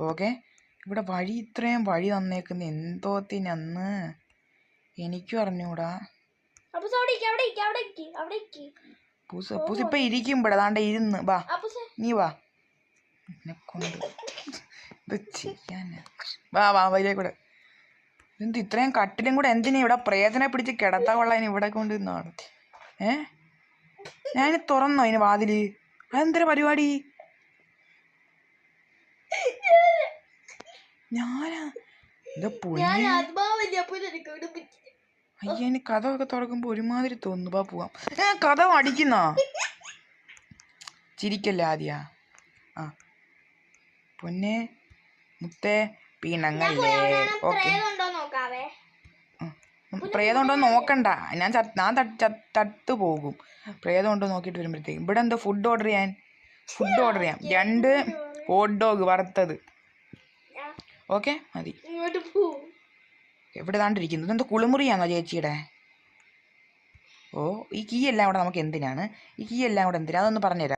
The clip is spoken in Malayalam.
ഓക്കെ. ഇവിടെ വഴി ഇത്രയും വഴി തന്നേക്കുന്ന എന്തോത്തിനന്ന് എനിക്കും അറിഞ്ഞൂടാ. പൂസ് ഇപ്പൊ ഇരിക്കുമ്പോഴ അതാണ്ട് ഇരുന്ന് വാ, നീ വാ, എന്നെ കൊണ്ട് ഇത് ചെയ്യാനാ. വാ വഴിയിലേക്കൂടെ. എന്ത് ഇത്രയും കട്ടിലും കൂടെ എന്തിനാ ഇവിടെ പ്രേതനെ പിടിച്ച് കിടത്താ കൊള്ളാൻ ഇവിടെ കൊണ്ട് നിന്നാണ്. ഞാനിനി തുറന്നോ അതിന് വാതില്? അതെന്തൊരു പരിപാടി? ഞാനാ ഇത് അയ്യന് കഥമൊക്കെ തുറക്കുമ്പോ ഒരുമാതിരി തോന്നുന്നു. വാ പോവാം. കഥ അടിക്കുന്നോ? ചിരിക്കല്ലേ ആദ്യ. ആ പൊന്നെ മുത്തേ പീണങ്ങല്ലേ. ഓക്കെ, പ്രേതം ഉണ്ടോ നോക്കണ്ട, ഞാൻ തട്ട് പോകും. പ്രേതം ഉണ്ടോ നോക്കിയിട്ട് വരുമ്പോഴത്തേക്കും. ഇവിടെ എന്തോ ഫുഡ് ഓർഡർ ചെയ്യാം. 2 ഹോട്ട് ഡോഗ് വറുത്തത്. ഓക്കെ മതി. എവിടെ താണ്ടിരിക്കുന്നത്? ഇതെന്തോ കുളിമുറിയാണോ ചേച്ചിയുടെ? ഓ ഈ കീ എല്ലാം കൂടെ നമുക്ക് എന്തിനാണ്? അതൊന്ന് പറഞ്ഞുതരാം.